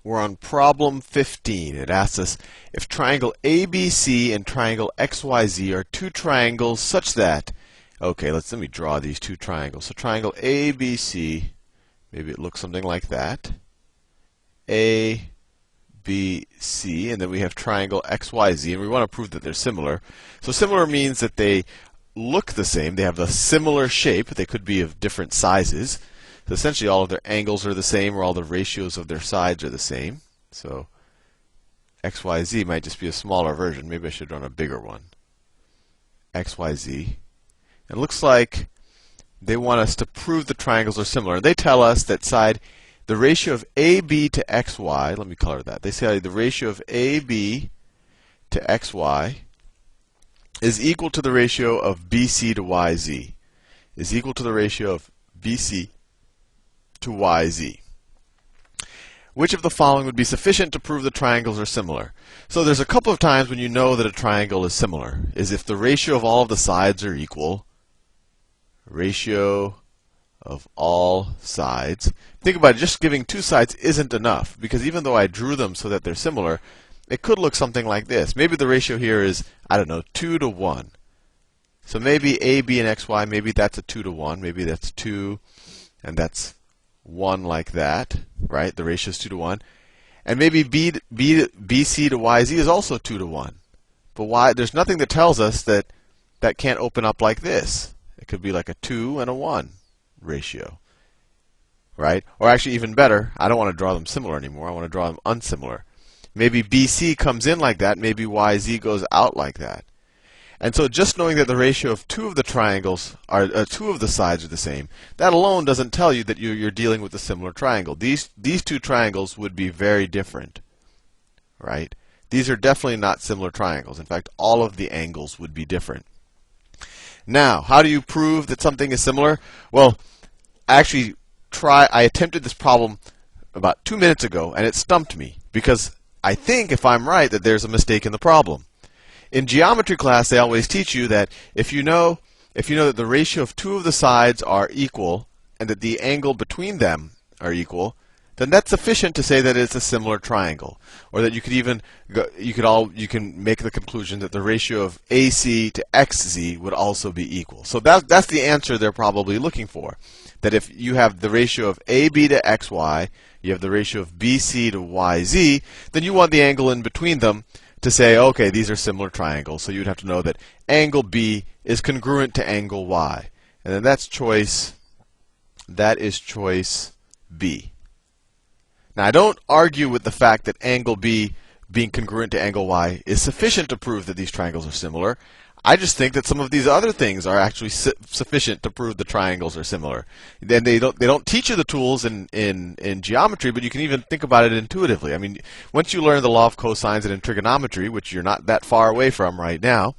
We're on problem 15. It asks us if triangle ABC and triangle XYZ are two triangles such that, okay, let me draw these two triangles. So triangle ABC, maybe it looks something like that. ABC, and then we have triangle XYZ, and we want to prove that they're similar. So similar means that they look the same. They have a similar shape. They could be of different sizes. So essentially, all of their angles are the same, or all the ratios of their sides are the same. So XYZ might just be a smaller version. Maybe I should run a bigger one. XYZ. It looks like they want us to prove the triangles are similar. They tell us that the ratio of AB to XY, let me color that. They say the ratio of AB to XY is equal to the ratio of BC to YZ. Is equal to the ratio of BC to YZ. Which of the following would be sufficient to prove the triangles are similar? So there's a couple of times when you know that a triangle is similar. Is if the ratio of all of the sides are equal. Ratio of all sides. Think about it, just giving two sides isn't enough, because even though I drew them so that they're similar, it could look something like this. Maybe the ratio here is, I don't know, 2 to 1. So maybe AB and XY, maybe that's a 2 to 1. Maybe that's 2, and that's 1 like that, right? The ratio is 2 to 1. And maybe BC to YZ is also 2 to 1. But why? There's nothing that tells us that that can't open up like this. It could be like a 2 and a 1 ratio, right? Or actually, even better, I don't want to draw them similar anymore. I want to draw them unsimilar. Maybe BC comes in like that. Maybe YZ goes out like that. And so just knowing that the ratio of two of the triangles are two of the sides are the same, that alone doesn't tell you that you're dealing with a similar triangle. These two triangles would be very different, right? These are definitely not similar triangles. In fact, all of the angles would be different. Now, how do you prove that something is similar? Well, I attempted this problem about 2 minutes ago, and it stumped me because I think, if I'm right, that there's a mistake in the problem. In geometry class, they always teach you that if you know that the ratio of two of the sides are equal and that the angle between them are equal, then that's sufficient to say that it's a similar triangle, or that you can make the conclusion that the ratio of AC to XZ would also be equal. So that's the answer they're probably looking for. That if you have the ratio of AB to XY, you have the ratio of BC to YZ, then you want the angle in between them to say, okay, these are similar triangles. So you'd have to know that angle B is congruent to angle Y. And then that is choice B. Now, I don't argue with the fact that angle B being congruent to angle Y is sufficient to prove that these triangles are similar. I just think that some of these other things are actually sufficient to prove the triangles are similar. Then they don't teach you the tools in geometry, but you can even think about it intuitively. I mean, once you learn the law of cosines and in trigonometry, which you're not that far away from right now,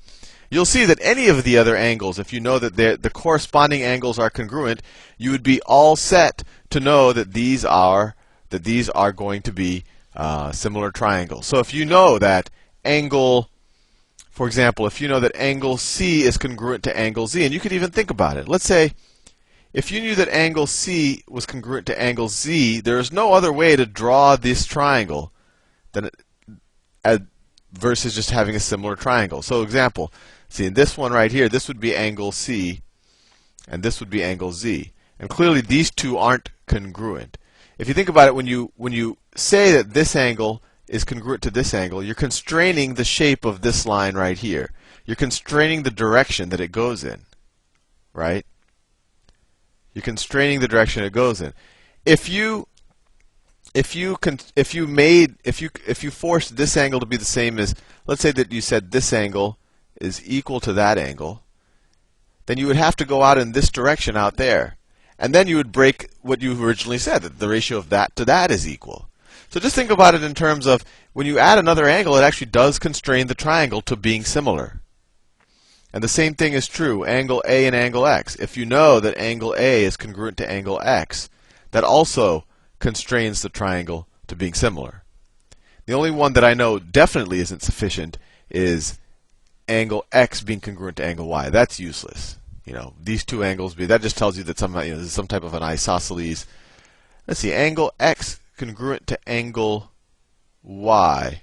you'll see that any of the other angles, if you know that the corresponding angles are congruent, you would be all set to know that these are going to be similar triangles. So if you know that for example, if you know that angle C is congruent to angle Z, and you could even think about it. Let's say if you knew that angle C was congruent to angle Z, there is no other way to draw this triangle versus just having a similar triangle. So example, see in this one right here, this would be angle C, and this would be angle Z. And clearly these two aren't congruent. If you think about it, when you say that this angle is congruent to this angle, you're constraining the shape of this line right here. You're constraining the direction that it goes in, right? You're constraining the direction it goes in. If you forced this angle to be the same as, let's say that you said this angle is equal to that angle, then you would have to go out in this direction out there. And then you would break what you originally said, that the ratio of that to that is equal. So just think about it in terms of when you add another angle, it actually does constrain the triangle to being similar. And the same thing is true, angle A and angle X. If you know that angle A is congruent to angle X, that also constrains the triangle to being similar. The only one that I know definitely isn't sufficient is angle X being congruent to angle Y. That's useless. These two angles, that just tells you that there's some type of an isosceles. Let's see, angle X congruent to angle y.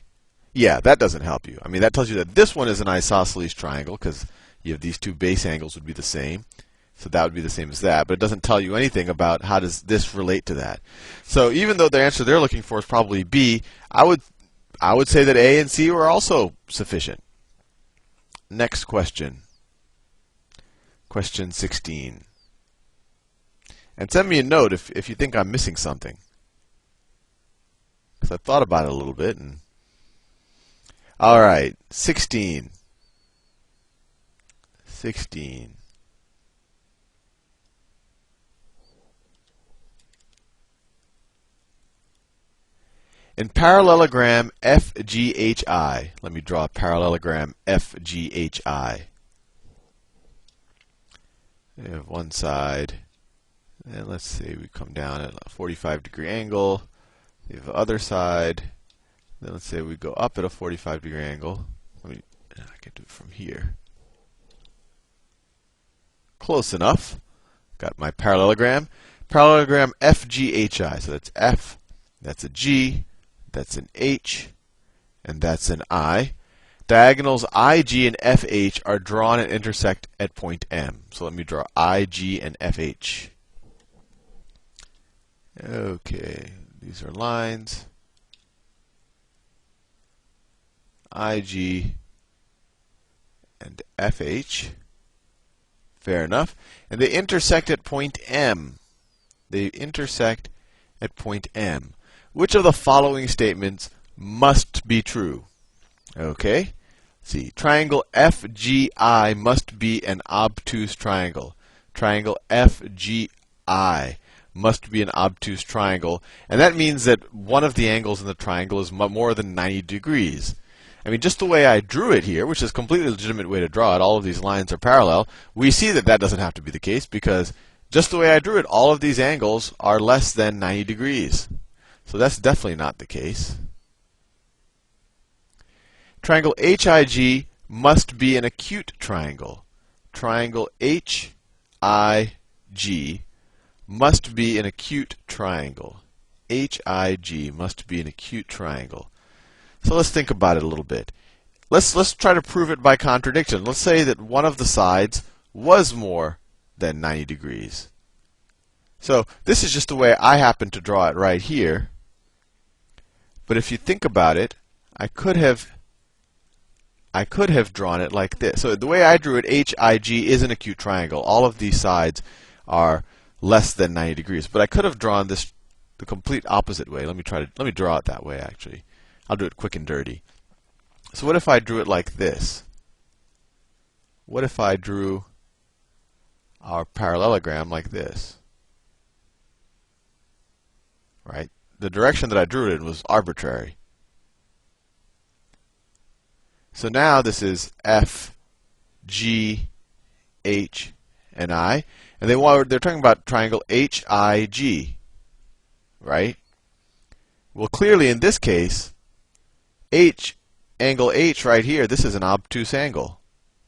Yeah, that doesn't help you. I mean, that tells you that this one is an isosceles triangle because you have these two base angles would be the same. So that would be the same as that, but it doesn't tell you anything about how does this relate to that. So even though the answer they're looking for is probably B, I would say that A and C were also sufficient. Next question. Question 16. And send me a note if you think I'm missing something. Because I thought about it a little bit. All right, 16. 16. In parallelogram FGHI, let me draw a parallelogram FGHI. We have one side, and let's say we come down at a 45-degree angle. We have the other side. Then let's say we go up at a 45-degree angle. I can do it from here. Close enough. Got my parallelogram. Parallelogram FGHI. So that's F, that's a G, that's an H, and that's an I. Diagonals IG and FH are drawn and intersect at point M. So let me draw IG and FH. Okay, these are lines. IG and FH. Fair enough. And they intersect at point M. They intersect at point M. Which of the following statements must be true? Okay. See, triangle FGI must be an obtuse triangle. Triangle FGI must be an obtuse triangle. And that means that one of the angles in the triangle is more than 90 degrees. I mean, just the way I drew it here, which is a completely legitimate way to draw it, all of these lines are parallel, we see that that doesn't have to be the case because just the way I drew it, all of these angles are less than 90 degrees. So that's definitely not the case. Triangle HIG must be an acute triangle. Triangle HIG must be an acute triangle. HIG must be an acute triangle. So let's think about it a little bit. Let's try to prove it by contradiction. Let's say that one of the sides was more than 90 degrees. So this is just the way I happen to draw it right here. But if you think about it, I could have drawn it like this. So the way I drew it, HIG is an acute triangle. All of these sides are less than 90 degrees. But I could have drawn this the complete opposite way. Let me draw it that way actually. I'll do it quick and dirty. So what if I drew it like this? What if I drew our parallelogram like this? Right? The direction that I drew it in was arbitrary. So now this is F, G, H, and I. And they're talking about triangle HIG. Right? Well, clearly in this case, angle H right here, this is an obtuse angle.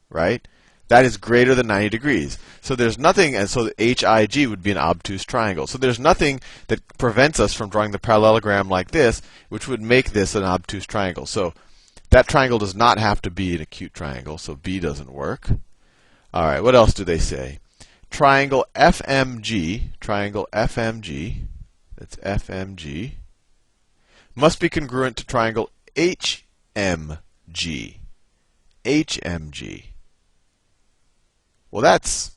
Right? That is greater than 90 degrees. So there's nothing, and so the HIG would be an obtuse triangle. So there's nothing that prevents us from drawing the parallelogram like this, which would make this an obtuse triangle. So that triangle does not have to be an acute triangle, so B doesn't work. All right, what else do they say? Triangle FMG, that's FMG, must be congruent to triangle HMG. Well, that's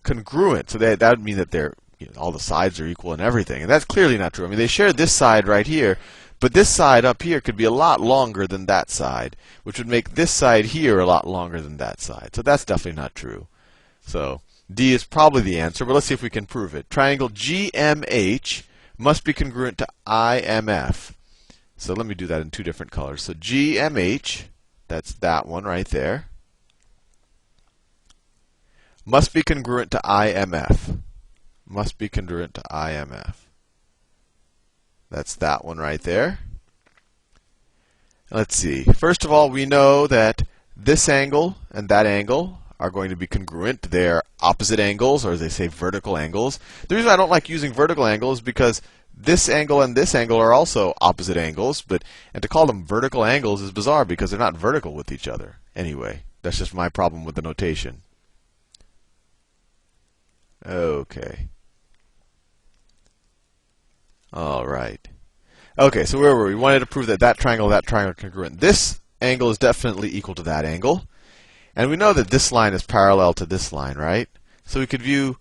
congruent, so that would mean that all the sides are equal and everything, and that's clearly not true. I mean, they share this side right here, but this side up here could be a lot longer than that side, which would make this side here a lot longer than that side. So that's definitely not true. So D is probably the answer, but let's see if we can prove it. Triangle GMH must be congruent to IMF. So let me do that in two different colors. So GMH, that's that one right there, must be congruent to IMF. Must be congruent to IMF. That's that one right there. Let's see. First of all, we know that this angle and that angle are going to be congruent. They're opposite angles, or as they say, vertical angles. The reason I don't like using vertical angles is because this angle and this angle are also opposite angles, and to call them vertical angles is bizarre because they're not vertical with each other. Anyway, that's just my problem with the notation. Okay. All right. Okay, so where were we? We wanted to prove that that triangle are congruent. This angle is definitely equal to that angle. And we know that this line is parallel to this line, right? So we could view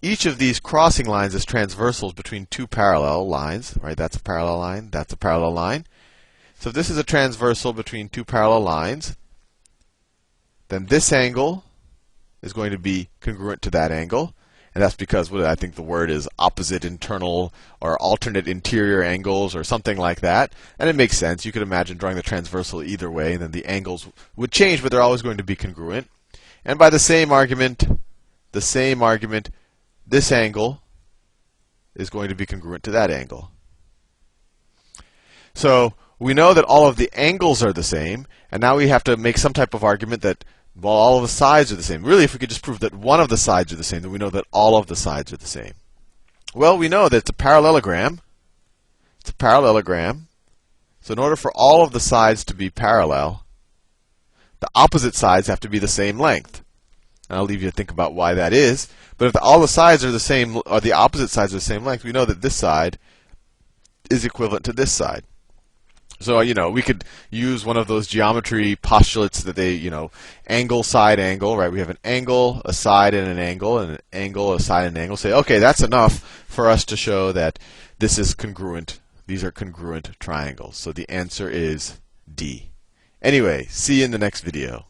each of these crossing lines as transversals between two parallel lines, right? That's a parallel line, that's a parallel line. So if this is a transversal between two parallel lines, then this angle is going to be congruent to that angle. And that's because I think the word is opposite internal or alternate interior angles or something like that. And it makes sense. You could imagine drawing the transversal either way, and then the angles would change, but they're always going to be congruent. And by the same argument, this angle is going to be congruent to that angle. So we know that all of the angles are the same, and now we have to make some type of argument that, well, all of the sides are the same. Really, if we could just prove that one of the sides are the same, then we know that all of the sides are the same. Well, we know that it's a parallelogram. It's a parallelogram. So in order for all of the sides to be parallel, the opposite sides have to be the same length. And I'll leave you to think about why that is. But if all the sides are the same, or the opposite sides are the same length, we know that this side is equivalent to this side. So, we could use one of those geometry postulates that they, angle, side, angle, right? We have an angle, a side, and an angle, and an angle, a side, and an angle. Say, okay, that's enough for us to show that this is congruent. These are congruent triangles. So the answer is D. Anyway, see you in the next video.